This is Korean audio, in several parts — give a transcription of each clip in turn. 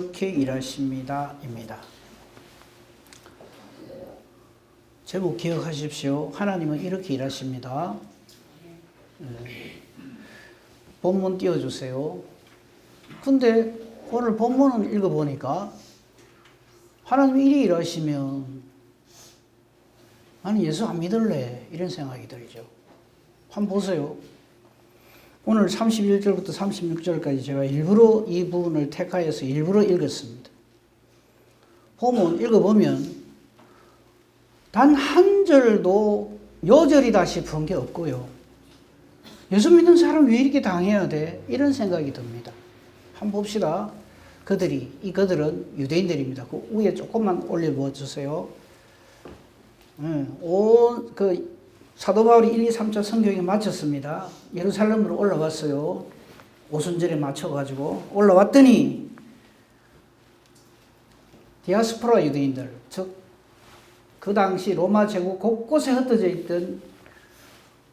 이렇게 일하십니다 입니다. 제목 기억하십시오. 하나님은 이렇게 일하십니다. 본문 띄워주세요. 근데 오늘 본문을 읽어보니까 하나님이 이리 일하시면 나는 예수 안 믿을래 이런 생각이 들죠. 한번 보세요. 오늘 31절부터 36절까지 제가 일부러 이 부분을 택하여서 일부러 읽었습니다. 보면 읽어보면 단 한 절도 요절이다 싶은 게 없고요. 예수 믿는 사람 왜 이렇게 당해야 돼? 이런 생각이 듭니다. 한번 봅시다. 그들은 유대인들입니다. 그 위에 조금만 올려 주세요. 사도 바울이 1, 2, 3차 성경에 마쳤습니다. 예루살렘으로 올라왔어요. 오순절에 맞춰가지고 올라왔더니 디아스포라 유대인들, 즉 그 당시 로마 제국 곳곳에 흩어져 있던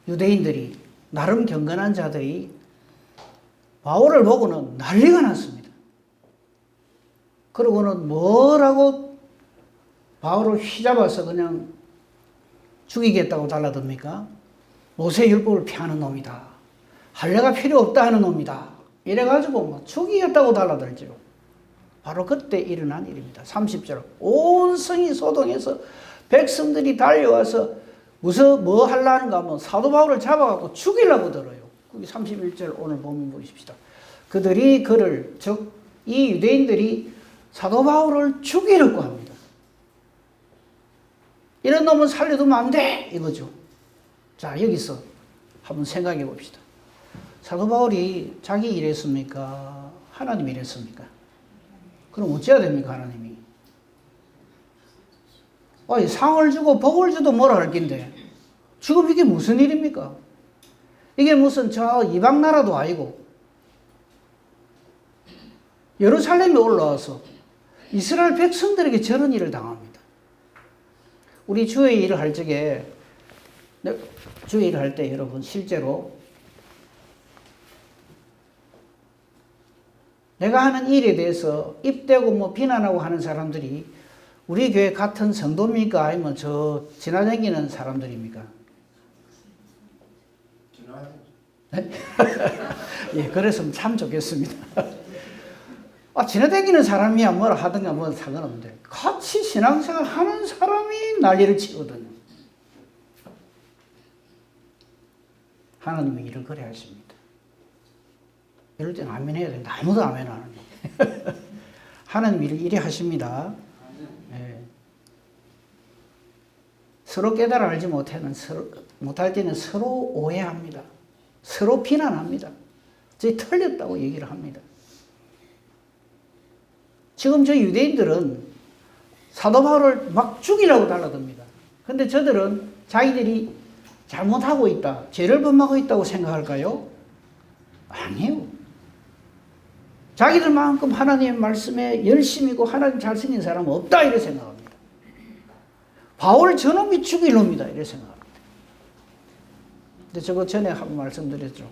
유대인들이, 나름 경건한 자들이 바울을 보고는 난리가 났습니다. 그러고는 뭐라고 바울을 휘잡아서 그냥 죽이겠다고 달라듭니까? 모세율법을 피하는 놈이다. 할례가 필요 없다 하는 놈이다. 이래가지고 뭐 죽이겠다고 달라들죠. 바로 그때 일어난 일입니다. 30절. 온 성이 소동해서 백성들이 달려와서 무슨 뭐 하려는가 하면 사도 바울을 잡아갖고 죽이려고 들어요. 거기 31절 오늘 보면 보십시다. 그들이 그를, 즉 이 유대인들이 사도 바울을 죽이려고 합니다. 이런 놈은 살려두면 안 돼! 이거죠. 자, 여기서 한번 생각해 봅시다. 사도 바울이 자기 일했습니까? 하나님 일했습니까? 그럼 어찌해야 됩니까, 하나님이? 상을 주고 복을 주도 뭐라 할 낀데, 지금 이게 무슨 일입니까? 이게 무슨 저 이방 나라도 아니고, 예루살렘에 올라와서 이스라엘 백성들에게 저런 일을 당합니다. 우리 주의 일을 할 적에, 주의 일을 할 때 여러분 실제로 내가 하는 일에 대해서 입대고 뭐 비난하고 하는 사람들이 우리 교회 같은 성도입니까? 아니면 저 지나다니는 사람들입니까? 네? 예, 그랬으면 참 좋겠습니다. 지나다니는 사람이야 뭐라 하든가 뭐 상관없는데 같이 신앙생활 하는 사람이 난리를 치거든요. 하나님이 일을 그래 하십니다. 이럴 때는 아멘 해야 된다. 아무도 아멘 안 합니다. 하나님이 일을 이래 하십니다. 네. 서로 깨달아 알지 못할 때는 서로 오해합니다. 서로 비난합니다. 저희 틀렸다고 얘기를 합니다. 지금 저 유대인들은 사도 바울을 막 죽이려고 달라듭니다. 근데 저들은 자기들이 잘못하고 있다, 죄를 범하고 있다고 생각할까요? 아니에요. 자기들만큼 하나님의 말씀에 열심이고 하나님 잘생긴 사람은 없다 이렇게 생각합니다. 바울 저놈이 죽일 놈이다 이렇게 생각합니다. 근데 저거 전에 한번 말씀드렸죠.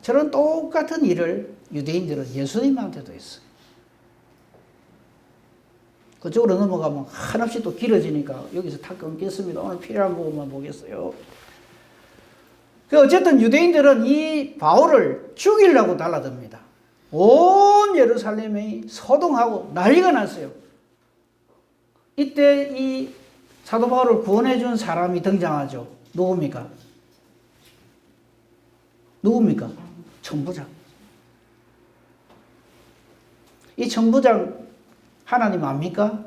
저런 똑같은 일을 유대인들은 예수님한테도 했어요. 그쪽으로 넘어가면 한없이 또 길어지니까 여기서 다 끊겠습니다. 오늘 필요한 부분만 보겠어요. 어쨌든 유대인들은 이 바울을 죽이려고 달라듭니다. 온 예루살렘이 소동하고 난리가 났어요. 이때 이 사도 바울을 구원해 준 사람이 등장하죠. 누굽니까? 천부장. 이 천부장 하나님 압니까?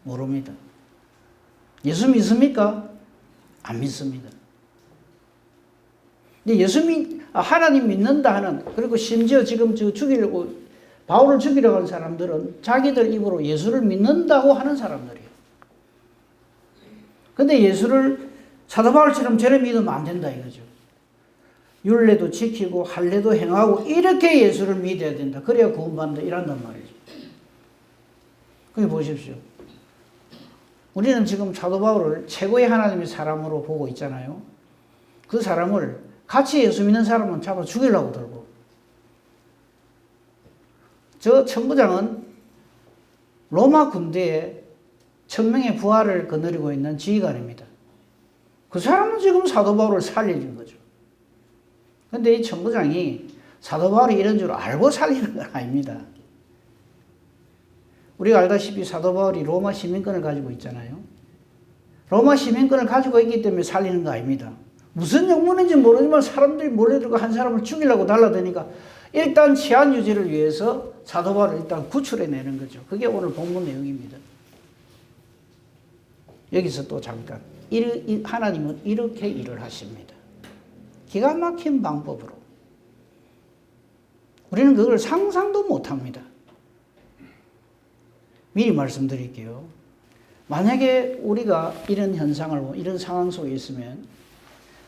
모릅니다. 예수 믿습니까? 안 믿습니다. 근데 하나님 믿는다 하는, 그리고 심지어 지금 바울을 죽이려고 하는 사람들은 자기들 입으로 예수를 믿는다고 하는 사람들이에요. 근데 예수를 사도 바울처럼 저래 믿으면 안 된다 이거죠. 율례도 지키고 할례도 행하고 이렇게 예수를 믿어야 된다. 그래야 구원받는다 이란단 말이죠. 그게 보십시오. 우리는 지금 사도 바울을 최고의 하나님의 사람으로 보고 있잖아요. 그 사람을 같이 예수 믿는 사람은 잡아 죽이려고 들고, 저 천부장은 로마 군대에 천명의 부하를 거느리고 있는 지휘관입니다. 그 사람은 지금 사도 바울을 살리는 거죠. 근데 이 천부장이 사도 바울이 이런 줄 알고 살리는 건 아닙니다. 우리가 알다시피 사도 바울이 로마 시민권을 가지고 있잖아요. 로마 시민권을 가지고 있기 때문에 살리는 거 아닙니다. 무슨 영문인지 모르지만 사람들이 몰려들고 한 사람을 죽이려고 달라드니까 일단 치안 유지를 위해서 사도 바울을 일단 구출해내는 거죠. 그게 오늘 본문 내용입니다. 여기서 또 잠깐 하나님은 이렇게 일을 하십니다. 기가 막힌 방법으로. 우리는 그걸 상상도 못합니다. 미리 말씀드릴게요. 만약에 우리가 이런 현상을, 이런 상황 속에 있으면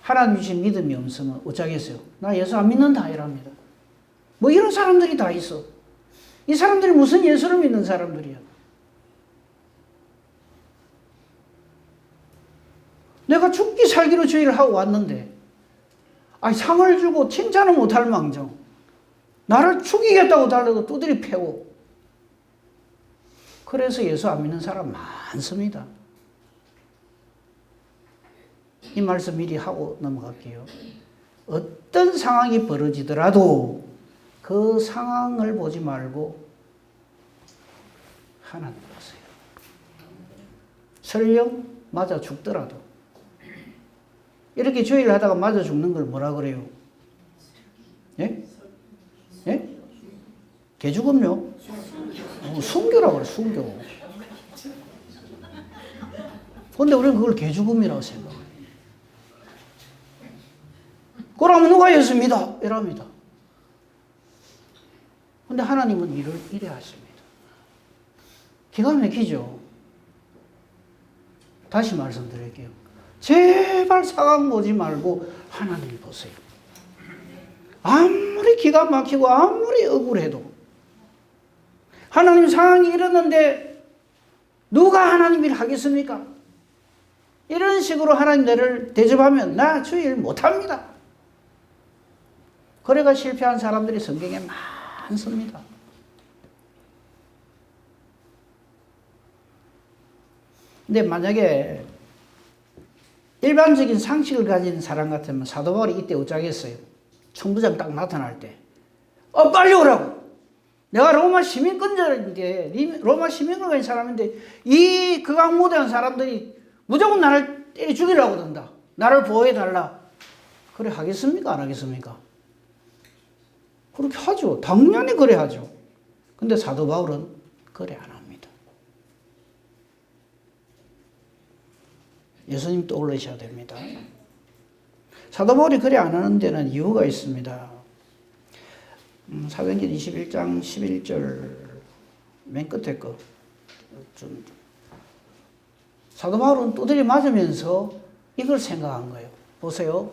하나님 주신 믿음이 없으면 어쩌겠어요? 나 예수 안 믿는다 이랍니다. 뭐 이런 사람들이 다 있어. 이 사람들이 무슨 예수를 믿는 사람들이야? 내가 죽기 살기로 주의를 하고 왔는데 상을 주고 칭찬을 못할 망정 나를 죽이겠다고 달려도 두드리 패고 그래서 예수 안 믿는 사람 많습니다. 이 말씀 미리 하고 넘어갈게요. 어떤 상황이 벌어지더라도 그 상황을 보지 말고 하나님 보세요. 설령 맞아 죽더라도 이렇게 주의를 하다가 맞아 죽는 걸 뭐라 그래요? 예? 예? 개죽음요? 순교라고 그래, 순교. 근데 우리는 그걸 개죽음이라고 생각해요. 그러면 누가 예수 믿어? 이랍니다. 근데 하나님은 이래 하십니다. 기가 막히죠? 다시 말씀드릴게요. 제발 상황 보지 말고 하나님 보세요. 아무리 기가 막히고 아무리 억울해도 하나님 상황이 이러는데 누가 하나님 일 하겠습니까? 이런 식으로 하나님 나를 대접하면 나 주 일 못합니다. 그래가 실패한 사람들이 성경에 많습니다. 근데 만약에 일반적인 상식을 가진 사람 같으면 사도 바울이 이때 어쩌겠어요? 천부장 딱 나타날 때 빨리 오라고. 내가 로마 시민권자인데 로마 시민권 가진 사람인데 이 극악무도한 사람들이 무조건 나를 때려 죽이려고 든다. 나를 보호해달라. 그래 하겠습니까? 안 하겠습니까? 그렇게 하죠. 당연히 그래 하죠. 근데 사도 바울은 그래 안 합니다. 예수님 떠올리셔야 됩니다. 사도 바울이 그래 안 하는 데는 이유가 있습니다. 사도행전 21장 11절 맨 끝에 거. 사도 바울은 두드리 맞으면서 이걸 생각한 거예요. 보세요.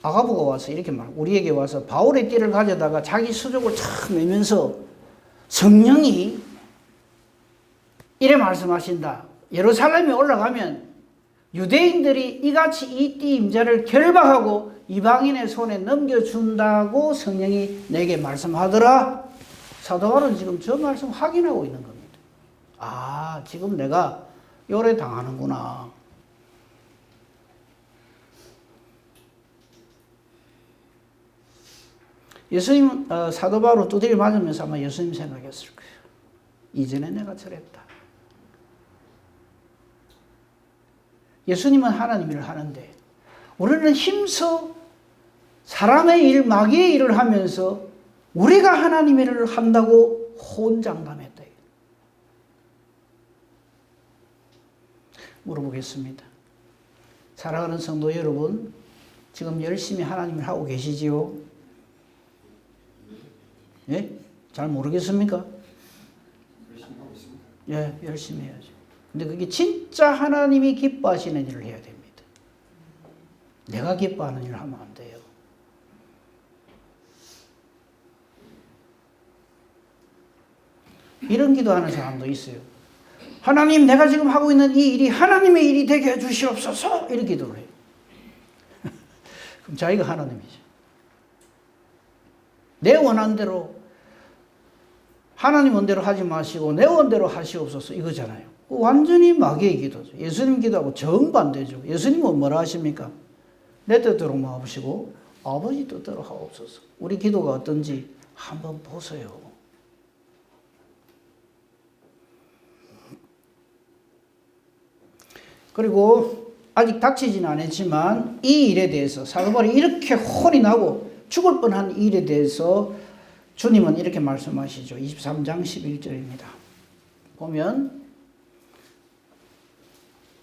아가부가 와서 이렇게 우리에게 와서 바울의 띠를 가져다가 자기 수족을 착 매면서 성령이 이래 말씀하신다. 예루살렘에 올라가면 유대인들이 이같이 이 띠 임자를 결박하고 이방인의 손에 넘겨준다고 성령이 내게 말씀하더라. 사도 바울은 지금 저 말씀 확인하고 있는 겁니다. 지금 내가 요래 당하는구나. 예수님 사도 바울을 두드려 맞으면서 아마 예수님 생각했을 거예요. 이전에 내가 저랬다. 예수님은 하나님 일을 하는데 우리는 힘써 사람의 일, 마귀의 일을 하면서 우리가 하나님 일을 한다고 혼장담했다. 물어보겠습니다. 사랑하는 성도 여러분, 지금 열심히 하나님 일을 하고 계시지요? 예? 잘 모르겠습니까? 열심히 하고 있습니다. 예, 열심히 해야죠. 근데 그게 진짜 하나님이 기뻐하시는 일을 해야 됩니다. 내가 기뻐하는 일을 하면 안 돼요. 이런 기도하는 사람도 있어요. 하나님, 내가 지금 하고 있는 이 일이 하나님의 일이 되게 해주시옵소서. 이렇게 기도를 해요. 그럼 자기가 하나님이죠. 내 원한 대로 하나님 원대로 하지 마시고 내 원대로 하시옵소서 이거잖아요. 완전히 마귀의 기도죠. 예수님 기도하고 정반대죠. 예수님은 뭐라 하십니까? 내 뜻대로 마옵시고 아버지 뜻대로 하옵소서. 우리 기도가 어떤지 한번 보세요. 그리고 아직 닥치지는 않았지만 이 일에 대해서 사도 바울이 이렇게 혼이 나고 죽을 뻔한 일에 대해서 주님은 이렇게 말씀하시죠. 23장 11절입니다. 보면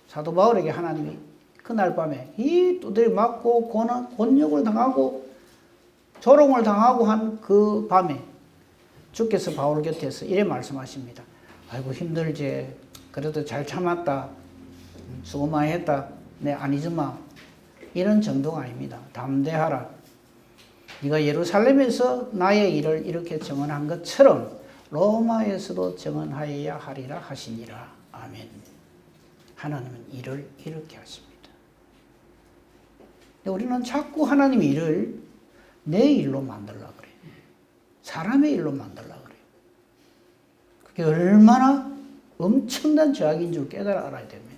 사도 바울에게 하나님이 그날 밤에 이 두드려 맞고 곤욕을 당하고 조롱을 당하고 한 그 밤에 주께서 바울 곁에서 이래 말씀하십니다. 아이고 힘들지. 그래도 잘 참았다. 수고 많이 했다. 네, 아니지 마. 이런 정도가 아닙니다. 담대하라. 네가 예루살렘에서 나의 일을 이렇게 증언한 것처럼 로마에서도 증언하여야 하리라 하시니라. 아멘. 하나님은 일을 이렇게 하십니다. 근데 우리는 자꾸 하나님의 일을 내 일로 만들려고 그래요. 사람의 일로 만들려고 그래요. 그게 얼마나 엄청난 죄악인 줄 깨달아 알아야 됩니다.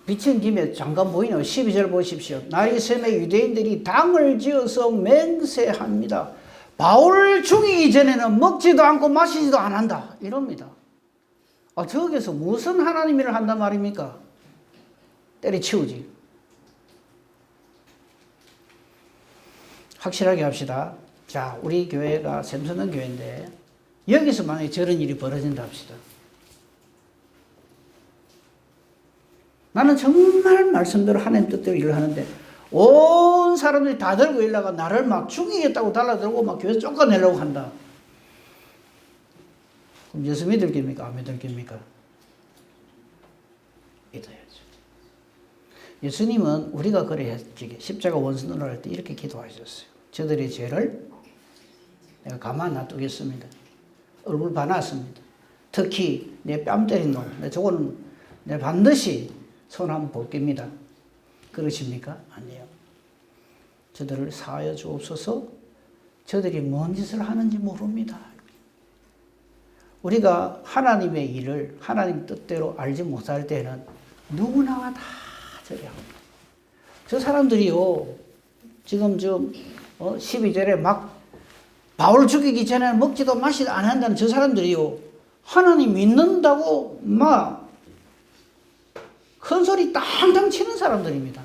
비친 김에 잠깐 보이네요. 12절 보십시오. 나이 셈에 유대인들이 당을 지어서 맹세합니다. 바울을 죽이기 전에는 먹지도 않고 마시지도 않는다. 이럽니다. 저기서 무슨 하나님 일을 한단 말입니까? 때려치우지. 확실하게 합시다. 자, 우리 교회가 샘서는 교회인데 여기서 만약에 저런 일이 벌어진다 합시다. 나는 정말 말씀대로 하나님 뜻대로 일을 하는데 온 사람들이 다 들고 일다가 나를 막 죽이겠다고 달라들고 막 교회에서 쫓아내려고 한다. 그럼 예수 믿을 겁니까? 안 믿을 겁니까? 믿어야죠. 예수님은 우리가 그래야 십자가 원수노를 할 때 이렇게 기도하셨어요. 저들의 죄를 내가 가만 놔두겠습니다. 얼굴 봐놨습니다. 특히 내 뺨 때린 놈, 저거는 내 반드시 손 한번 볼 겁니다. 그러십니까? 아니에요. 저들을 사하여 주옵소서. 저들이 뭔 짓을 하는지 모릅니다. 우리가 하나님의 일을 하나님 뜻대로 알지 못할 때는 누구나가 다 저리 합니다. 저 사람들이요, 지금 12절에 막 바울 죽이기 전에 먹지도 마시도 안 한다는 저 사람들이요, 하나님 믿는다고 막 큰 소리 땅땅 치는 사람들입니다.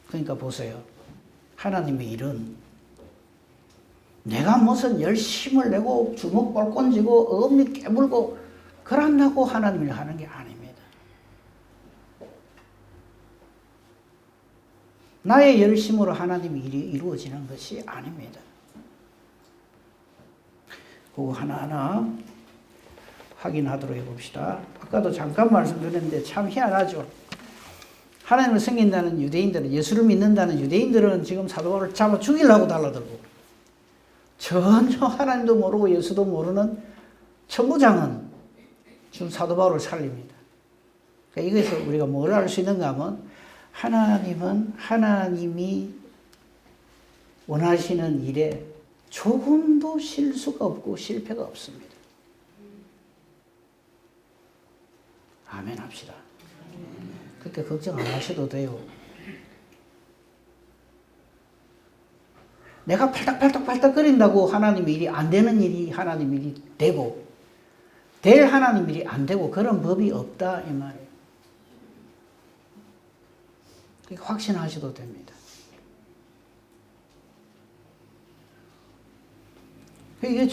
그러니까 보세요. 하나님의 일은 내가 무슨 열심을 내고 주먹볼 건지고 어금니 깨물고 그런다고 하나님을 하는 게 아닙니다. 나의 열심으로 하나님의 일이 이루어지는 것이 아닙니다. 그거 하나하나 확인하도록 해봅시다. 아까도 잠깐 말씀드렸는데 참 희한하죠. 하나님을 섬긴다는 유대인들은, 예수를 믿는다는 유대인들은 지금 사도 바울을 잡아 죽이려고 달라들고, 전혀 하나님도 모르고 예수도 모르는 천부장은 지금 사도 바울을 살립니다. 그러니까 이것에서 우리가 뭘 알 수 있는가 하면, 하나님은 하나님이 원하시는 일에 조금도 실수가 없고 실패가 없습니다. 아멘 합시다. 그렇게 걱정 안 하셔도 돼요. 내가 팔딱팔딱 거린다고 하나님 일이 안 되는 일이 하나님 일이 되고, 될 하나님 일이 안 되고, 그런 법이 없다 이 말이에요. 그러니까 확신하셔도 됩니다. 이게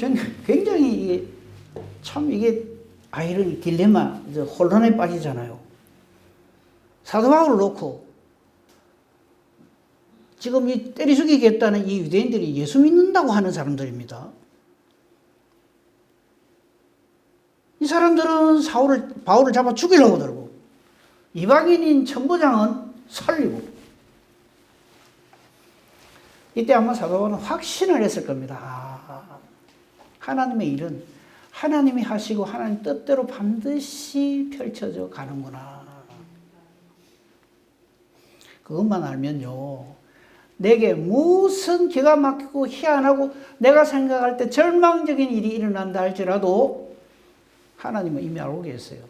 굉장히 이게 아이러니, 딜레마, 혼란에 빠지잖아요. 사도 바울을 놓고 지금 이 때려 죽이겠다는 이 유대인들이 예수 믿는다고 하는 사람들입니다. 이 사람들은 바울을 잡아 죽이려고 들고, 이방인인 천부장은 살리고. 이때 아마 사도 바울은 확신을 했을 겁니다. 하나님의 일은 하나님이 하시고 하나님 뜻대로 반드시 펼쳐져 가는구나. 그것만 알면요. 내게 무슨 기가 막히고 희한하고 내가 생각할 때 절망적인 일이 일어난다 할지라도 하나님은 이미 알고 계세요.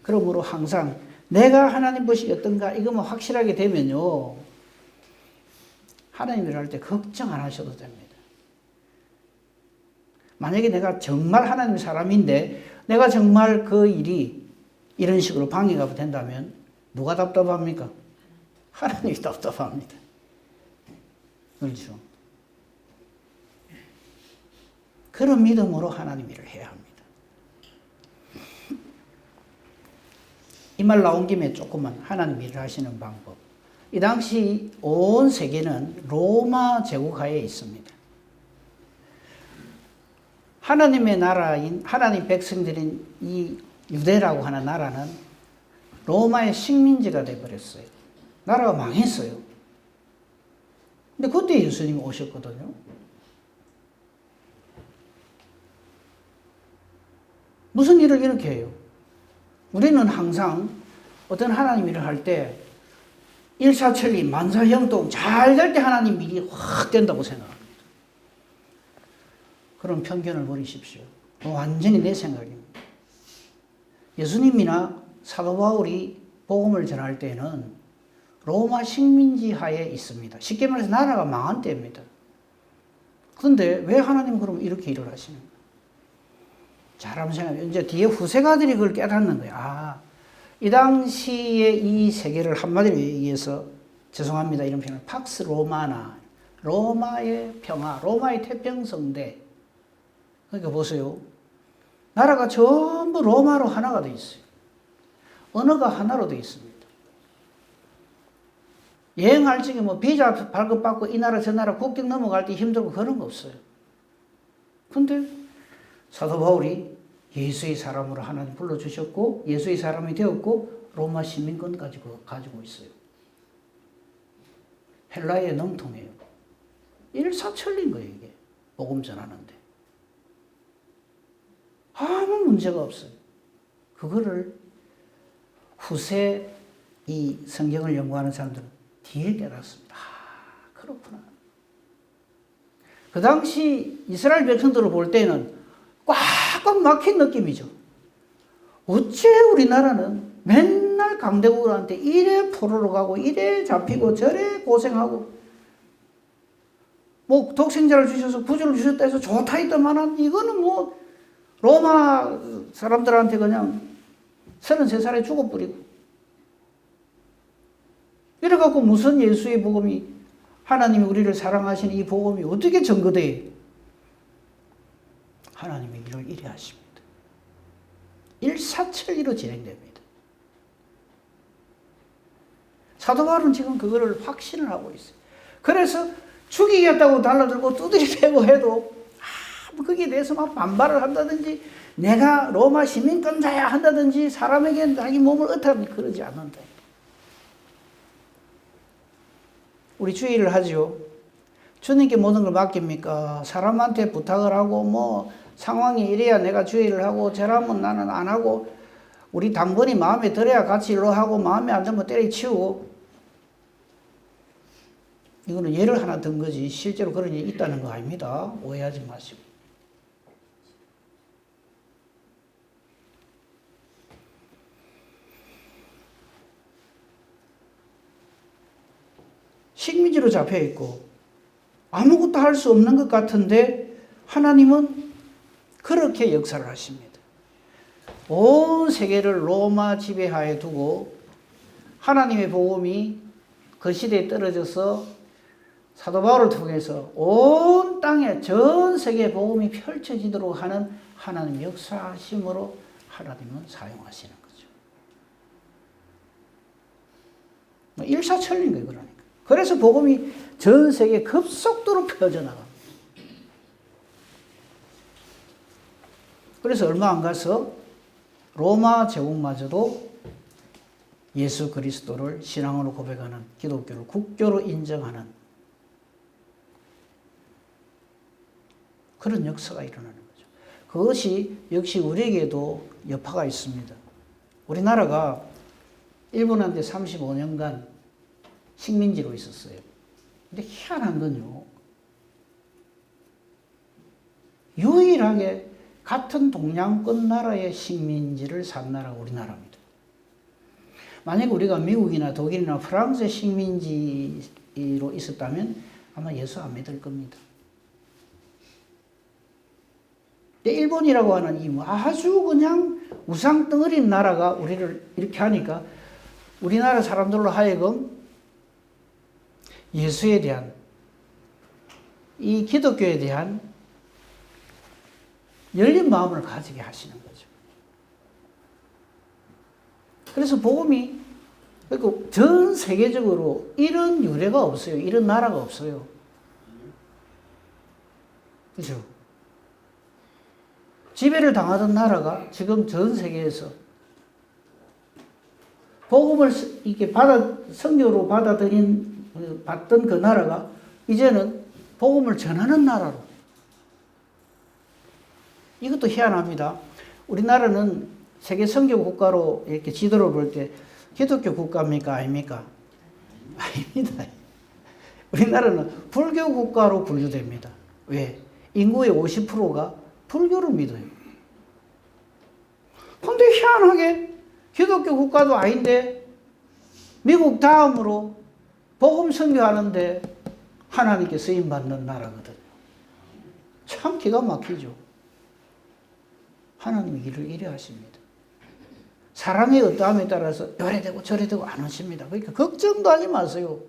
그러므로 항상 내가 하나님 것이 어떤가 이것만 확실하게 되면요. 하나님 일할 때 걱정 안 하셔도 됩니다. 만약에 내가 정말 하나님 사람인데 내가 정말 그 일이 이런 식으로 방해가 된다면 누가 답답합니까? 하나님이 답답합니다. 그렇죠. 그런 믿음으로 하나님 일을 해야 합니다. 이 말 나온 김에 조금만 하나님 일을 하시는 방법. 이 당시 온 세계는 로마 제국하에 있습니다. 하나님의 나라인 하나님 백성들인 이 유대라고 하는 나라는 로마의 식민지가 되어버렸어요. 나라가 망했어요. 근데 그때 예수님이 오셨거든요. 무슨 일을 이렇게 해요? 우리는 항상 어떤 하나님 일을 할 때 일사천리 만사형통 잘 될 때 하나님 일이 확 된다고 생각합니다. 그런 편견을 버리십시오. 완전히 내 생각입니다. 예수님이나 사도 바울이 복음을 전할 때는 로마 식민지 하에 있습니다. 쉽게 말해서 나라가 망한 때입니다. 그런데 왜 하나님은 그럼 이렇게 일을 하시는 거예요? 잘 한번 생각해요. 이제 뒤에 후세가들이 그걸 깨닫는 거예요. 아, 이 당시에 이 세계를 한마디로 얘기해서 죄송합니다. 이런 표현을 팍스 로마나 로마의 평화, 로마의 태평성대. 그러니까 보세요. 나라가 전부 로마로 하나가 되어 있어요. 언어가 하나로 되어 있습니다. 여행할 적에 뭐 비자 발급받고 이 나라 저 나라 국경 넘어갈 때 힘들고 그런 거 없어요. 근데 사도 바울이 예수의 사람으로 하나님 불러주셨고 예수의 사람이 되었고 로마 시민권까지 가지고 있어요. 헬라에 능통해요. 일사천리인 거예요, 이게. 복음 전하는데. 아무 문제가 없어요. 그거를 후세 이 성경을 연구하는 사람들은 뒤에 깨닫습니다. 아, 그렇구나. 그 당시 이스라엘 백성들을 볼 때는 꽉꽉 막힌 느낌이죠. 어째 우리나라는 맨날 강대국한테 이래 포로로 가고 이래 잡히고 저래 고생하고 뭐 독생자를 주셔서 구주를 주셨다 해서 좋다 했더만은 이거는 뭐 로마 사람들한테 그냥 33살에 죽어버리고 이래갖고 무슨 예수의 복음이 하나님이 우리를 사랑하시는 이 복음이 어떻게 증거돼요? 하나님이 이를 이래 하십니다. 일사천리로 진행됩니다. 사도 바울은 지금 그거를 확신을 하고 있어요. 그래서 죽이겠다고 달라들고 두드리 패고 해도 거기에 대해서 막 반발을 한다든지 내가 로마 시민권자야 한다든지 사람에게 자기 몸을 어떻게 그러지 않는다. 우리 주의를 하죠. 주님께 모든 걸 맡깁니까? 사람한테 부탁을 하고 뭐 상황이 이래야 내가 주의를 하고 저라면 나는 안 하고 우리 당번이 마음에 들어야 같이 일로 하고 마음에 안 들면 때려치우고 이거는 예를 하나 든 거지 실제로 그런 일이 있다는 거 아닙니다. 오해하지 마시고. 식민지로 잡혀 있고 아무것도 할 수 없는 것 같은데 하나님은 그렇게 역사를 하십니다. 온 세계를 로마 지배하에 두고 하나님의 복음이 그 시대에 떨어져서 사도 바울을 통해서 온 땅에 전 세계 복음이 펼쳐지도록 하는 하나님 역사하심으로 하나님은 사용하시는 거죠. 일사천리인 거예요, 그러니까. 그래서 복음이 전 세계에 급속도로 펴져나갑니다. 그래서 얼마 안 가서 로마 제국마저도 예수 그리스도를 신앙으로 고백하는 기독교를 국교로 인정하는 그런 역사가 일어나는 거죠. 그것이 역시 우리에게도 여파가 있습니다. 우리나라가 일본한테 35년간 식민지로 있었어요. 근데 희한한 건요. 유일하게 같은 동양권 나라의 식민지를 산 나라가 우리나라입니다. 만약에 우리가 미국이나 독일이나 프랑스의 식민지로 있었다면 아마 예수 안 믿을 겁니다. 근데 일본이라고 하는 이 아주 그냥 우상 덩어리인 나라가 우리를 이렇게 하니까 우리나라 사람들로 하여금 예수에 대한, 이 기독교에 대한 열린 마음을 가지게 하시는 거죠. 그래서 복음이, 그러니까 전 세계적으로 이런 유래가 없어요. 이런 나라가 없어요. 그죠? 지배를 당하던 나라가 지금 전 세계에서 복음을 이렇게 성교로 받던 그 나라가 이제는 복음을 전하는 나라로. 이것도 희한합니다. 우리나라는 세계 선교 국가로 이렇게 지도를 볼 때 기독교 국가입니까? 아닙니까? 아닙니다. 우리나라는 불교 국가로 분류됩니다. 왜? 인구의 50%가 불교를 믿어요. 근데 희한하게 기독교 국가도 아닌데 미국 다음으로 복음 선교하는데 하나님께 쓰임 받는 나라거든요. 참 기가 막히죠. 하나님이 일을 이래 하십니다. 사람의 어떠함에 따라서 요래 되고 저래 되고 안 하십니다. 그러니까 걱정도 하지 마세요.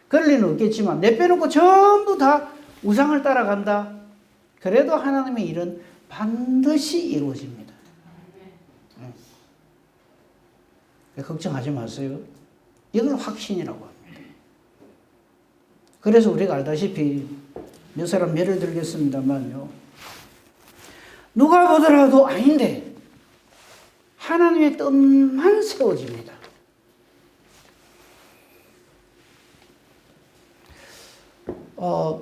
그럴 리는 없겠지만 내 빼놓고 전부 다 우상을 따라간다. 그래도 하나님의 일은 반드시 이루어집니다. 걱정하지 마세요. 이걸 확신이라고 합니다. 그래서 우리가 알다시피 몇 사람 예를 들겠습니다만요. 누가 보더라도 아닌데 하나님의 뜻만 세워집니다.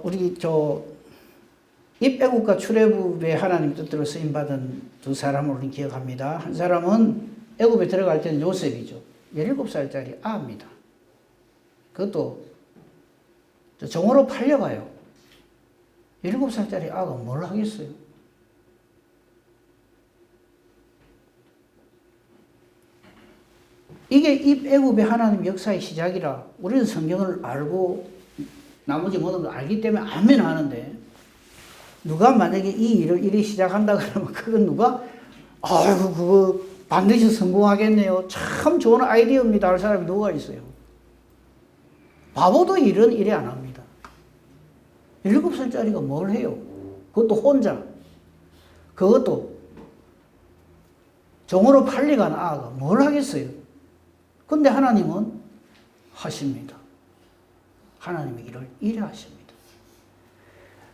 우리 입애국과 출애굽에 하나님 뜻대로 쓰임받은 두 사람을 우리는 기억합니다. 한 사람은 애국에 들어갈 때는 요셉이죠. 17살짜리 아입니다. 그것도 종으로 팔려가요. 17살짜리 아가 뭘 하겠어요? 이게 입애굽의 하나님 역사의 시작이라 우리는 성경을 알고 나머지 모든 걸 알기 때문에 아멘 하는데 누가 만약에 이 일을 이리 시작한다 그러면 그건 누가 아이고 그거 반드시 성공하겠네요. 참 좋은 아이디어입니다 할 사람이 누가 있어요? 바보도 일은 이래 안 합니다. 17살짜리가 뭘 해요? 그것도 혼자. 그것도 종으로 팔려간 아가 뭘 하겠어요? 근데 하나님은 하십니다. 하나님의 일을 이래 하십니다.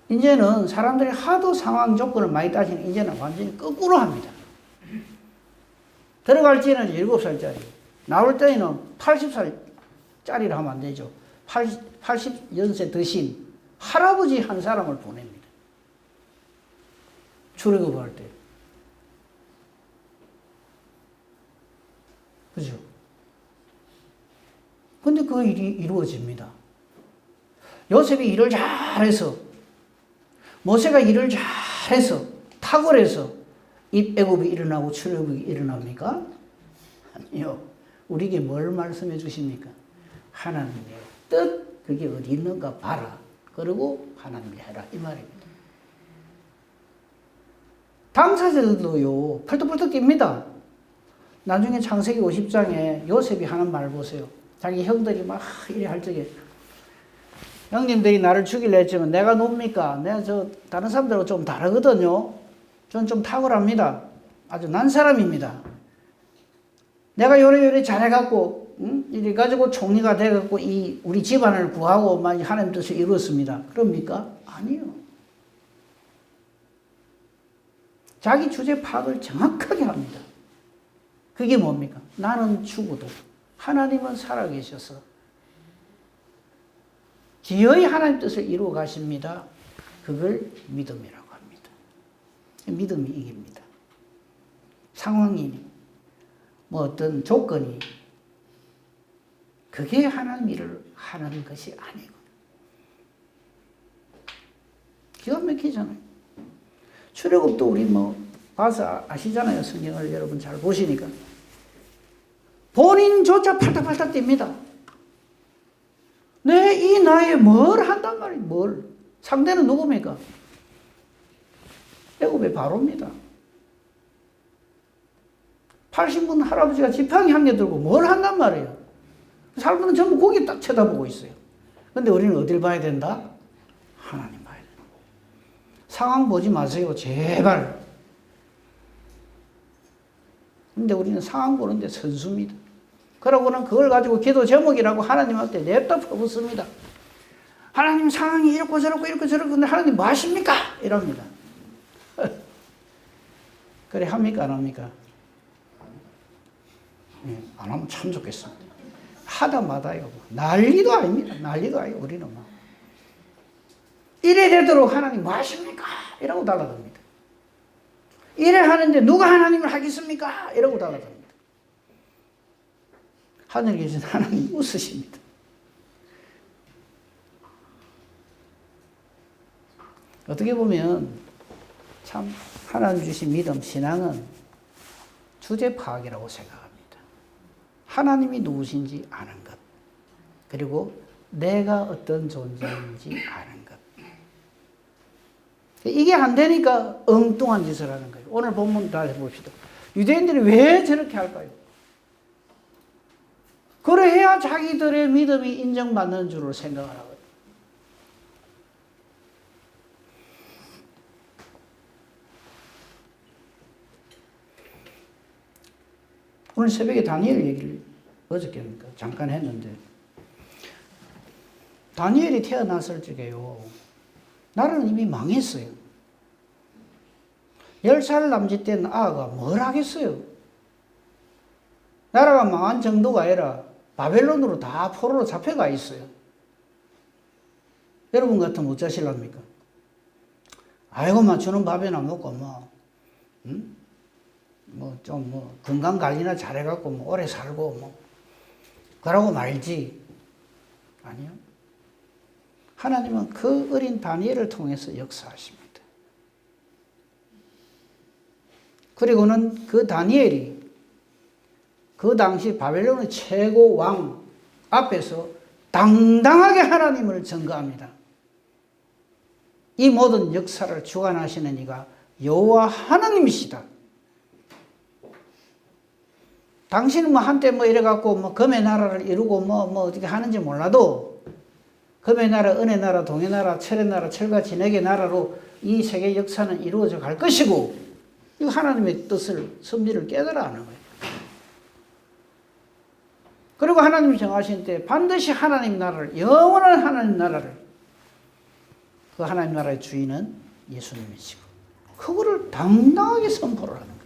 이제는 사람들이 하도 상황 조건을 많이 따지는 이제는 완전히 거꾸로 합니다. 들어갈 때는 17살짜리, 나올 때는 80살짜리를 하면 안 되죠. 80연세 드신 할아버지 한 사람을 보냅니다. 출애굽할 때. 그죠? 근데 그 일이 이루어집니다. 요셉이 일을 잘해서, 모세가 일을 잘해서, 탁월해서 입애굽이 일어나고 출애굽이 일어납니까? 아니요. 우리에게 뭘 말씀해 주십니까? 하나님의 뜻, 그게 어디 있는가 봐라. 그리고 하나님이 해라. 이 말입니다. 당사자들도요, 펄떡펄떡 뜁니다. 나중에 창세기 50장에 요셉이 하는 말 보세요. 자기 형들이 막 이래 할 적에 형님들이 나를 죽이려 했지만 내가 놉니까? 내가 다른 사람들하고 좀 다르거든요. 저는 좀 탁월합니다. 아주 난 사람입니다. 내가 요래 잘해갖고 이래 가지고 총리가 돼갖고 우리 집안을 구하고 막 하나님 뜻을 이루었습니다. 그럽니까? 아니요. 자기 주제 파악을 정확하게 합니다. 그게 뭡니까? 나는 죽어도 하나님은 살아계셔서 기어이 하나님 뜻을 이루어 가십니다. 그걸 믿음이라고 합니다. 믿음이 이깁니다. 상황이, 뭐 어떤 조건이, 그게 하나님 일을 하는 것이 아니고. 기가 막히잖아요. 출애굽도 우리 뭐 봐서 아시잖아요. 성경을 여러분 잘 보시니까. 본인조차 팔딱팔딱 뜁니다. 내 이 나이에 뭘 한단 말이에요. 뭘. 상대는 누굽니까? 애굽의 바로입니다. 80분 할아버지가 지팡이 한 개 들고 뭘 한단 말이에요. 사람들은 전부 거기 딱 쳐다보고 있어요. 근데 우리는 어딜 봐야 된다? 하나님 봐야 된다. 상황 보지 마세요. 제발. 근데 우리는 상황 보는데 선수입니다. 그러고는 그걸 가지고 기도 제목이라고 하나님한테 냅다 퍼붓습니다. 하나님 상황이 이렇고 저렇고 이렇고 저렇고 근데 하나님 뭐 하십니까? 이럽니다. 그래 합니까 안 합니까? 안 하면 참 좋겠습니다. 하다마다요. 난리도 아닙니다. 난리도 아니에요. 우리는 뭐. 이래 되도록 하나님 뭐 하십니까? 이러고 달라듭니다. 이래 하는데 누가 하나님을 하겠습니까? 이러고 달라듭니다. 하늘에 계신 하나님 웃으십니다. 어떻게 보면 참 하나님 주신 믿음, 신앙은 주제 파악이라고 생각합니다. 하나님이 누구신지 아는 것, 그리고 내가 어떤 존재인지 아는 것. 이게 안 되니까 엉뚱한 짓을 하는 거예요. 오늘 본문 다 해봅시다. 유대인들이 왜 저렇게 할까요? 그래야 자기들의 믿음이 인정받는 줄로 생각을 하거든요. 오늘 새벽에 다니엘 얘기를 어저께입니까? 잠깐 했는데, 다니엘이 태어났을 적에요, 나라는 이미 망했어요. 10살 남짓 된 아가 뭘 하겠어요? 나라가 망한 정도가 아니라 바벨론으로 다 포로로 잡혀가 있어요. 여러분 같으면 어쩌실랍니까? 아이고, 주는 밥이나 먹고, 건강 관리나 잘해갖고, 오래 살고, 그러고 말지. 아니요. 하나님은 그 어린 다니엘을 통해서 역사하십니다. 그리고는 그 다니엘이 그 당시 바벨론의 최고 왕 앞에서 당당하게 하나님을 증거합니다. 이 모든 역사를 주관하시는 이가 여호와 하나님이시다. 당신은 한때 이래갖고 금의 나라를 이루고 어떻게 하는지 몰라도 금의 나라, 은혜 나라, 동의 나라, 철의 나라, 철과 진액의 나라로 이 세계 역사는 이루어져 갈 것이고, 이 하나님의 뜻을, 섭리를 깨달아 하는 거예요. 그리고 하나님이 정하신 때 반드시 하나님 나라를, 영원한 하나님 나라를, 그 하나님 나라의 주인은 예수님이시고, 그거를 당당하게 선포를 하는 거예요.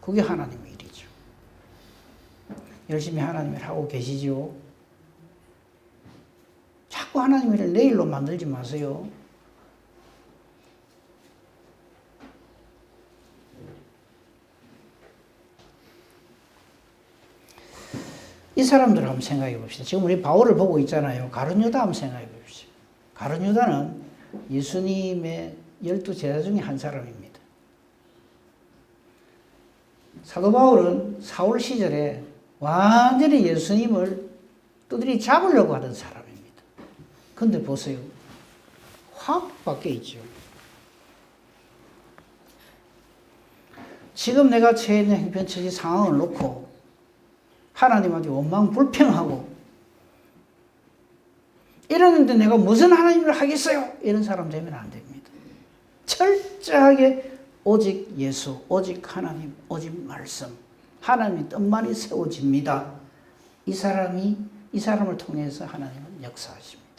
그게 하나님의 일이죠. 열심히 하나님 일 하고 계시죠? 자꾸 하나님 일을 내 일로 만들지 마세요. 이 사람들을 한번 생각해 봅시다. 지금 우리 바울을 보고 있잖아요. 가룟 유다 한번 생각해 봅시다. 가룟 유다는 예수님의 12 제자 중에 한 사람입니다. 사도 바울은 사울 시절에 완전히 예수님을 두드리 잡으려고 하던 사람입니다. 근데 보세요. 확 바뀌어 있죠. 지금 내가 처해 있는 형편처지 상황을 놓고 하나님한테 원망 불평하고 이러는데 내가 무슨 하나님을 하겠어요? 이런 사람 되면 안 됩니다. 철저하게 오직 예수, 오직 하나님, 오직 말씀, 하나님의 뜻만이 세워집니다. 이 사람을 통해서 하나님은 역사하십니다.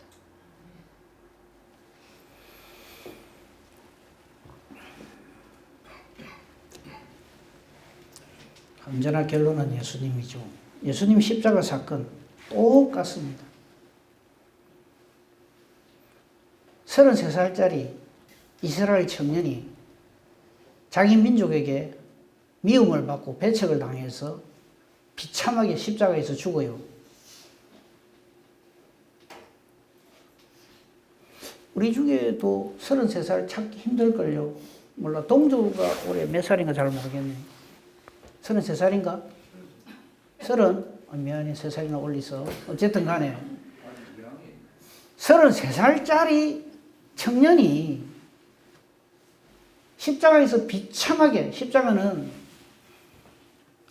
언제나 결론은 예수님이죠. 예수님 십자가 사건 똑같습니다. 33살짜리 이스라엘 청년이 자기 민족에게 미움을 받고 배척을 당해서 비참하게 십자가에서 죽어요. 우리 중에도 33살 찾기 힘들걸요. 몰라. 동주가 올해 몇 살인가 잘 모르겠네. 33살인가? 30? 미안해. 3살이나 올리서. 어쨌든 간에 33살짜리 청년이 십자가에서 비참하게, 십자가는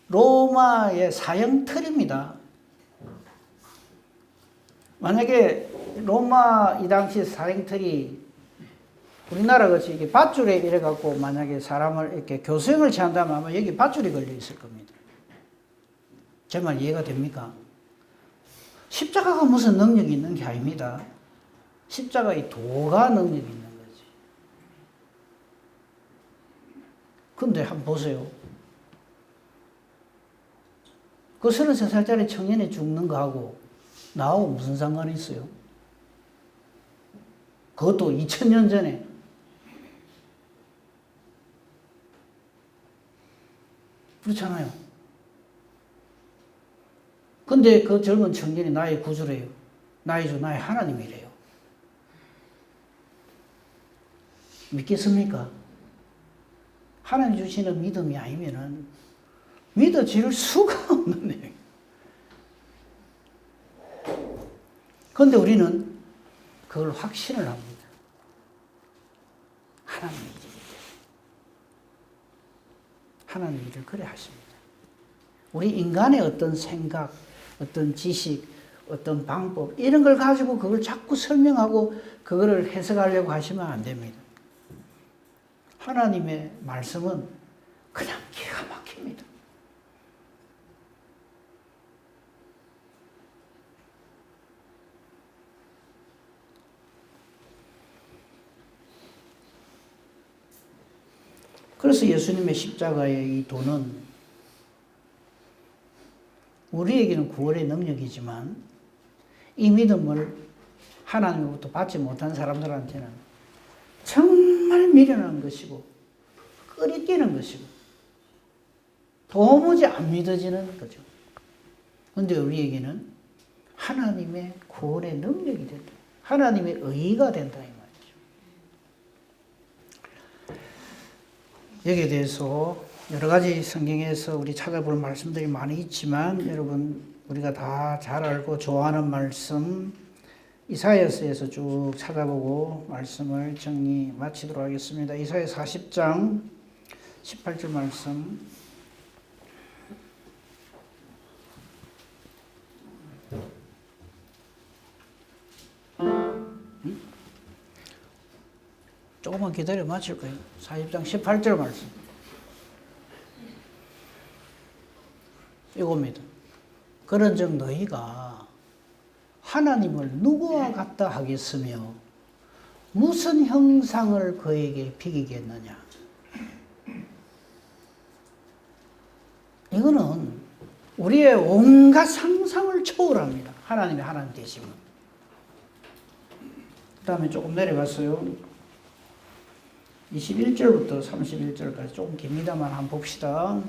로마의 사형틀입니다. 만약에 로마 이 당시 사형틀이 우리나라 같이 이게 밧줄에 이래갖고 만약에 사람을 이렇게 교수형을 취한다면 아마 여기 밧줄이 걸려 있을 겁니다. 제 말 이해가 됩니까? 십자가가 무슨 능력이 있는 게 아닙니다. 십자가의 도가 능력이 있는 거지. 근데 한번 보세요. 그 33살짜리 청년이 죽는 거하고 나하고 무슨 상관이 있어요? 그것도 2000년 전에. 그렇잖아요. 근데 그 젊은 청년이 나의 구주래요. 나의 주, 나의 하나님이래요. 믿겠습니까? 하나님 주시는 믿음이 아니면은 믿어질 수가 없는 내용. 그런데 우리는 그걸 확신을 합니다. 하나님의 일이기 때문에. 하나님의 일을 그래 하십니다. 우리 인간의 어떤 생각, 어떤 지식, 어떤 방법 이런 걸 가지고 그걸 자꾸 설명하고 그거를 해석하려고 하시면 안 됩니다. 하나님의 말씀은 그냥 기가 막힙니다. 그래서 예수님의 십자가의 이 도는 우리에게는 구원의 능력이지만 이 믿음을 하나님으로부터 받지 못한 사람들한테는 정말 미련한 것이고 꺼리끼는 것이고 도무지 안 믿어지는 거죠. 그런데 우리에게는 하나님의 구원의 능력이 된다. 하나님의 의의가 된다 이 말이죠. 여기에 대해서 여러 가지 성경에서 우리 찾아볼 말씀들이 많이 있지만 여러분 우리가 다 잘 알고 좋아하는 말씀 이사야서에서 쭉 찾아보고 말씀을 정리 마치도록 하겠습니다. 이사야 40장 18절 말씀. 조금만 기다려 마칠 거예요. 40장 18절 말씀. 이겁니다. 그런즉 너희가 하나님을 누구와 같다 하겠으며 무슨 형상을 그에게 비기겠느냐. 이거는 우리의 온갖 상상을 초월합니다. 하나님의 하나님 되심은. 그 다음에 조금 내려갔어요. 21절부터 31절까지 조금 깁니다만 한번 봅시다.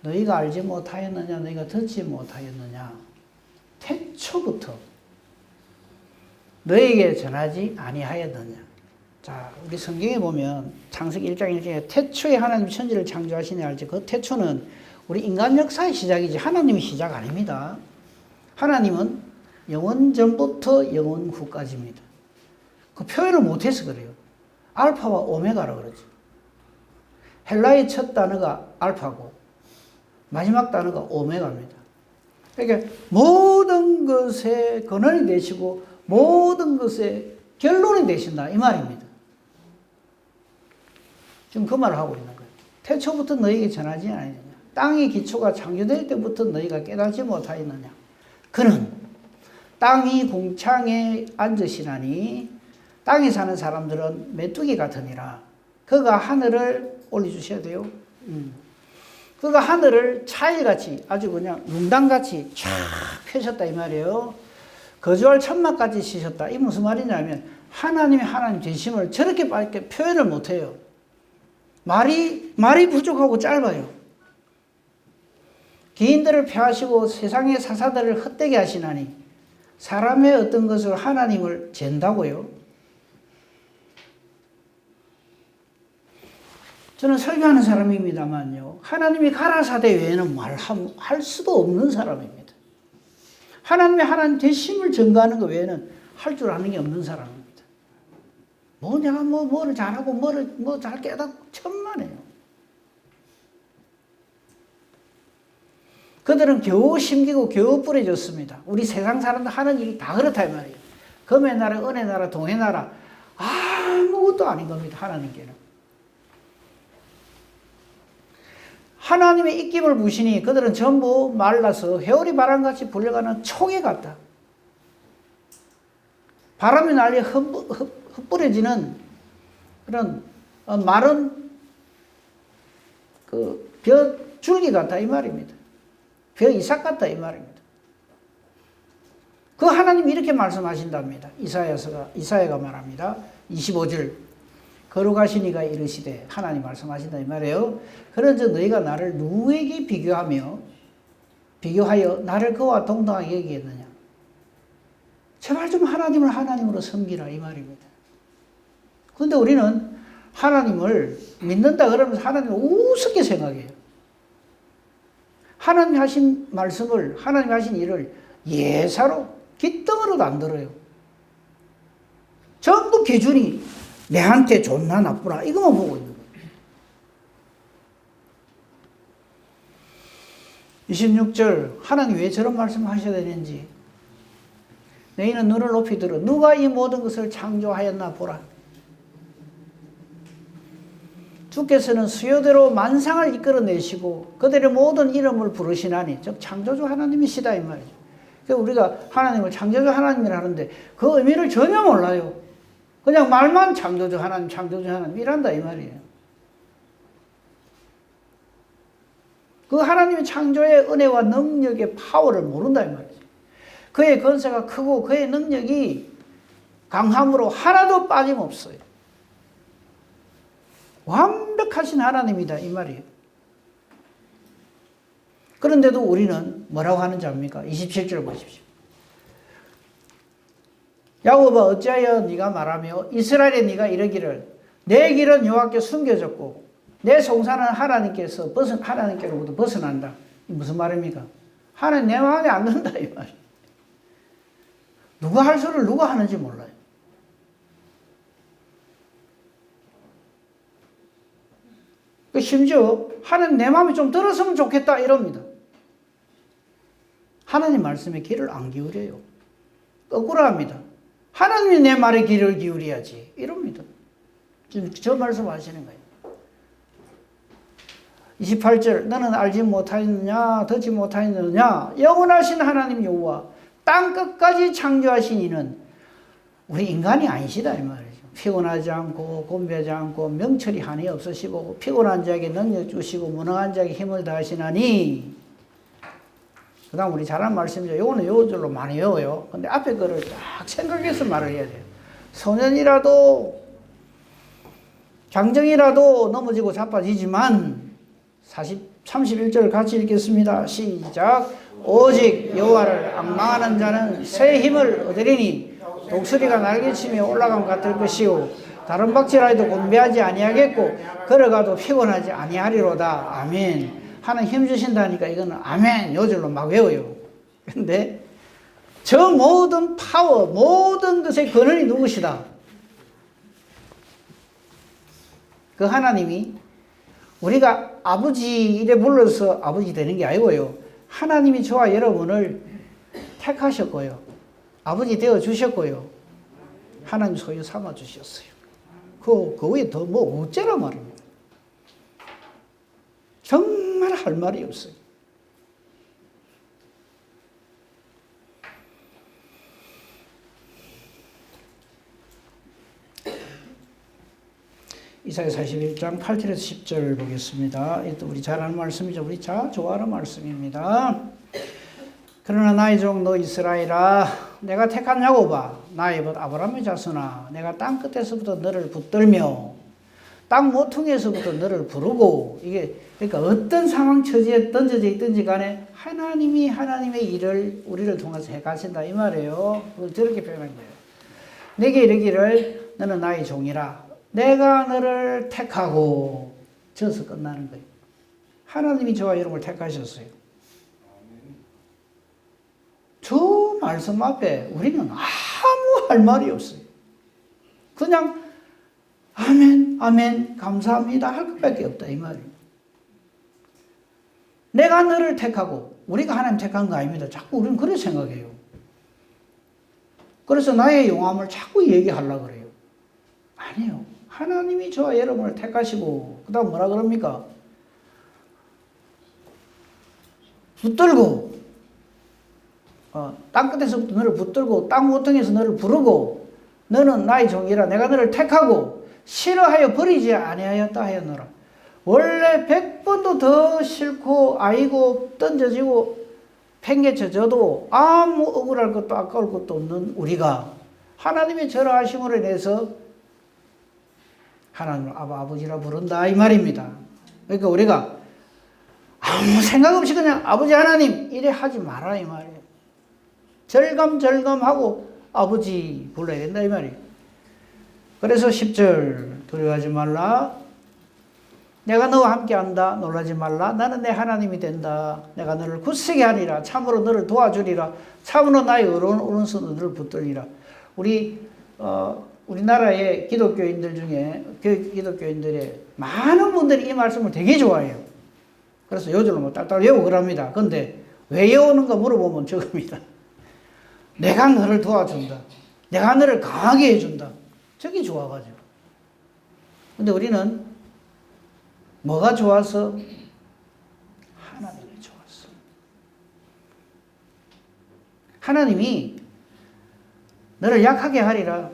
너희가 알지 못하였느냐, 너희가 듣지 못하였느냐. 태초부터 너희에게 전하지 아니하였느냐. 자, 우리 성경에 보면 창세기 1장 1절에 태초에 하나님 천지를 창조하시니 알지. 그 태초는 우리 인간 역사의 시작이지 하나님의 시작 아닙니다. 하나님은 영원 전부터 영원 후까지입니다. 그 표현을 못해서 그래요. 알파와 오메가라 그러죠. 헬라의 첫 단어가 알파고 마지막 단어가 오메가입니다. 그러니까 모든 것의 근원이 되시고 모든 것의 결론이 되신다 이 말입니다. 지금 그 말을 하고 있는 거예요. 태초부터 너희에게 전하지 않았느냐. 땅의 기초가 창조될 때부터 너희가 깨닫지 못하였느냐. 그는 땅이 궁창에 앉으시나니 땅에 사는 사람들은 메뚜기 같으니라. 그가 하늘을 올려주셔야 돼요. 그가 하늘을 차일같이 아주 그냥 룽당같이 쫙 펴셨다 이 말이에요. 거주할 천막까지 치셨다. 이 무슨 말이냐면 하나님이 하나님 되심을 저렇게 밖에 표현을 못해요. 말이 부족하고 짧아요. 기인들을 폐하시고 세상의 사사들을 헛되게 하시나니 사람의 어떤 것을 하나님을 잰다고요. 저는 설교하는 사람입니다만요. 하나님이 가라사대 외에는 말할 수도 없는 사람입니다. 하나님의 하나님 되심을 증거하는 것 외에는 할 줄 아는 게 없는 사람입니다. 내가 뭐를 잘하고 뭐 잘 깨닫고 천만에요. 그들은 겨우 심기고 겨우 뿌려졌습니다. 우리 세상 사람들 하는 일이 다 그렇다 이 말이에요. 금의 나라, 은의 나라, 동의 나라 아무것도 아닌 겁니다. 하나님께는. 하나님의 입김을 부시니 그들은 전부 말라서 회오리 바람같이 불려가는 총에 같다. 바람이 날려 흩뿌려지는 그런 마른 그 벼줄기 같다 이 말입니다. 벼 이삭 같다 이 말입니다. 그 하나님이 이렇게 말씀하신답니다. 이사야가 말합니다. 25절 거룩하신 이가 이르시되 하나님 말씀하신다 이 말이에요. 그런즉 너희가 나를 누구에게 비교하여 나를 그와 동등하게 여기겠느냐. 제발 좀 하나님을 하나님으로 섬기라 이 말입니다. 그런데 우리는 하나님을 믿는다 그러면서 하나님을 우습게 생각해요. 하나님이 하신 말씀을, 하나님이 하신 일을 예사로 귓등으로도 안 들어요. 전부 기준이 내한테 좋나 나쁘나 이것만 보고 있는 거예요. 26절 하나님 왜 저런 말씀을 하셔야 되는지 너희는 눈을 높이 들어 누가 이 모든 것을 창조하였나 보라. 주께서는 수요대로 만상을 이끌어내시고 그들의 모든 이름을 부르시나니 즉 창조주 하나님이시다 이 말이죠. 그래서 우리가 하나님을 창조주 하나님이라 하는데 그 의미를 전혀 몰라요. 그냥 말만 창조주 하나님 이란다 이 말이에요. 그 하나님의 창조의 은혜와 능력의 파워를 모른다 이 말이죠. 그의 권세가 크고 그의 능력이 강함으로 하나도 빠짐없어요. 완벽하신 하나님이다 이 말이에요. 그런데도 우리는 뭐라고 하는지 압니까? 27절 보십시오. 야곱아 어찌하여 네가 말하며 이스라엘에 네가 이르기를 내 길은 여호와께 숨겨졌고 내 송사는 하나님께로부터 벗어난다. 이 무슨 말입니까? 하나님 내 마음에 안 든다 이 말이에요. 누가 할 소리를 누가 하는지 몰라요. 심지어 하나님 내 마음에 좀 들었으면 좋겠다 이럽니다. 하나님 말씀에 귀를 안 기울여요. 거꾸로 합니다. 하나님이 내 말에 귀를 기울여야지 이럽니다. 지금 저 말씀 하시는 거예요. 28절 너는 알지 못하였느냐 듣지 못하였느냐 영원하신 하나님 여호와 땅끝까지 창조하신 이는 우리 인간이 아니시다 이 말이죠. 피곤하지 않고 곤배하지 않고 명철이 한이 없으시고 피곤한 자에게 능력 주시고 무능한 자에게 힘을 다하시나니. 그 다음 우리 잘하는 말씀이죠. 요거는 요절로 많이 외워요. 근데 앞에 거를 딱 생각해서 말을 해야 돼요. 소년이라도 장정이라도 넘어지고 자빠지지만 31절 같이 읽겠습니다. 시작. 오직 여호와를 앙망하는 자는 새 힘을 얻으리니 독수리가 날개치며 올라감 같을 것이요 다른 박질라 해도 곤배하지 아니하겠고 걸어가도 피곤하지 아니하리로다. 아멘. 하나님 힘 주신다니까 이거는 아멘 요절로 막 외워요. 근데 저 모든 파워 모든 것의 근원이 누구시다? 그 하나님이 우리가 아버지 이래 불러서 아버지 되는 게 아니고요. 하나님이 저와 여러분을 택하셨고요. 아버지 되어 주셨고요. 하나님 소유 삼아 주셨어요. 그 외에 더 뭐 어째라 말입니다. 정말 할 말이 없어요. 이사야 41장 8절에서 10절 보겠습니다. 이것도 우리 잘 아는 말씀이죠. 우리 잘 좋아하는 말씀입니다. 그러나 나의 종 너 이스라엘아 내가 택한 야곱아, 나의 벗 아브라함의 자손아, 내가 땅 끝에서부터 너를 붙들며 땅 모퉁이에서부터 너를 부르고, 이게 그러니까 어떤 상황 처지에 던져져 있든지 간에 하나님이 하나님의 일을 우리를 통해서 해 가신다 이 말이에요. 그걸 저렇게 표현한 거예요. 내게 이르기를 너는 나의 종이라, 내가 너를 택하고, 저서 끝나는 거예요. 하나님이 저와 여러분을 택하셨어요. 저 말씀 앞에 우리는 아무 할 말이 없어요. 그냥 아멘, 아멘, 감사합니다 할 것밖에 없다 이 말이에요. 내가 너를 택하고, 우리가 하나님 택한 거 아닙니다. 자꾸 우리는 그렇게 생각해요. 그래서 나의 용함을 자꾸 얘기하려고 그래요. 아니에요. 하나님이 저와 여러분을 택하시고, 그 다음 뭐라 그럽니까? 붙들고, 땅 끝에서부터 너를 붙들고 땅 모퉁이에서 너를 부르고, 너는 나의 종이라, 내가 너를 택하고 싫어하여 버리지 아니하였다 하였노라. 원래 100번도 더 싫고 아이고 던져지고 팽개쳐져도 아무 억울할 것도 아까울 것도 없는 우리가 하나님의 절하심으로 인해서 하나님을 아버지라 부른다 이 말입니다. 그러니까 우리가 아무 생각 없이 그냥 아버지 하나님 이래 하지 마라 이 말이에요. 절감하고 아버지 불러야 된다 이 말이에요. 그래서 10절 두려워하지 말라. 내가 너와 함께한다. 놀라지 말라. 나는 내 하나님이 된다. 내가 너를 굳세게 하리라. 참으로 너를 도와주리라. 참으로 나의 의로운 오른손으로 너를 붙들리라. 우리나라의 기독교인들 중에 기독교인들의 많은 분들이 이 말씀을 되게 좋아해요. 그래서 요즘은 뭐 딸딸 외우고 그럽니다. 근데 왜 외우는가 물어보면 저겁니다. 내가 너를 도와준다. 내가 너를 강하게 해준다. 저게 좋아가지고. 근데 우리는 뭐가 좋아서? 하나님이 좋았어. 하나님이 너를 약하게 하리라.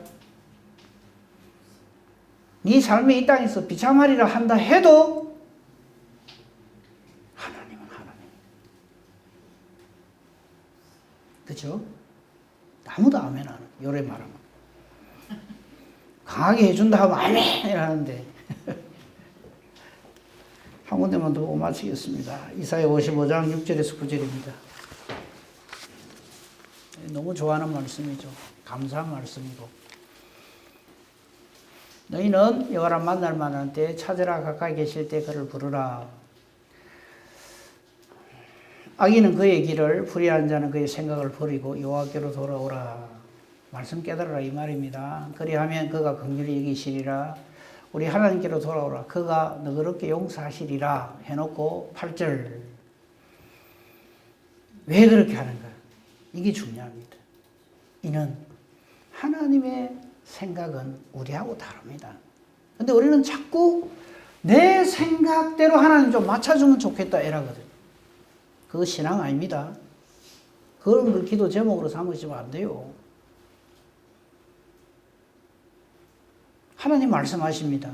네 삶이 이 땅에서 비참하리라 한다 해도 하나님은 하나님. 그죠? 아무도 아멘 안 해요. 요래 말하면. 강하게 해준다 하면 아멘 하는데 한 군데만 더 마치겠습니다. 이사야 55장 6절에서 9절입니다. 너무 좋아하는 말씀이죠. 감사한 말씀이고. 너희는 여호와를 만날 만한 때 찾으라. 가까이 계실 때 그를 부르라. 악인은 그의 길을, 불의한 자는 그의 생각을 버리고 여호와께로 돌아오라. 말씀 깨달으라 이 말입니다. 그리하면 그가 긍휼히 여기시리라. 우리 하나님께로 돌아오라. 그가 너그럽게 용서하시리라 해놓고 8절. 왜 그렇게 하는가? 이게 중요합니다. 이는 하나님의 생각은 우리하고 다릅니다. 근데 우리는 자꾸 내 생각대로 하나님 좀 맞춰주면 좋겠다 이러거든. 그거 신앙 아닙니다. 그런 걸 기도 제목으로 삼으시면 안 돼요. 하나님 말씀하십니다.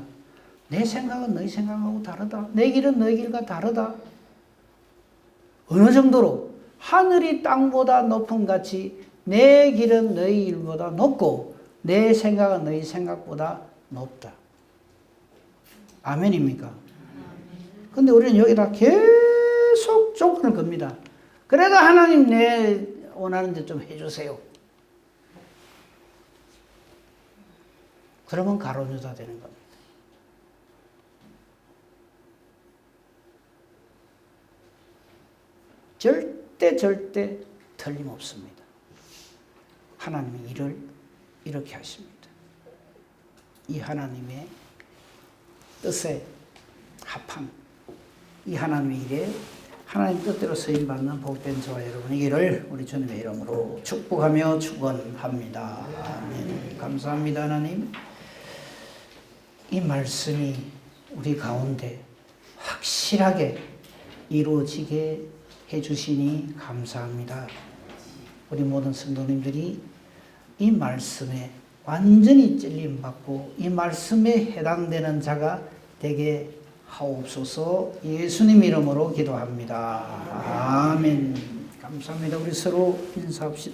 내 생각은 너희 생각하고 다르다. 내 길은 너희 길과 다르다. 어느 정도로? 하늘이 땅보다 높은 같이 내 길은 너희 길보다 높고 내 생각은 너희 생각보다 높다. 아멘입니까? 근데 우리는 여기다 계속 조건을 겁니다. 그래도 하나님 내 원하는 데 좀 해주세요. 그러면 가론유다 되는 겁니다. 절대 틀림없습니다. 하나님의 일을 이렇게 하십니다. 이 하나님의 뜻에 합한 이 하나님의 일에 하나님 뜻대로 쓰임받는 복된 저와 여러분이기를 우리 주님의 이름으로 축복하며 축원합니다. 아멘. 감사합니다 하나님. 이 말씀이 우리 가운데 확실하게 이루어지게 해주시니 감사합니다. 우리 모든 성도님들이 이 말씀에 완전히 찔림받고 이 말씀에 해당되는 자가 되게 하옵소서. 예수님 이름으로 기도합니다. 아멘. 감사합니다. 우리 서로 인사합시다.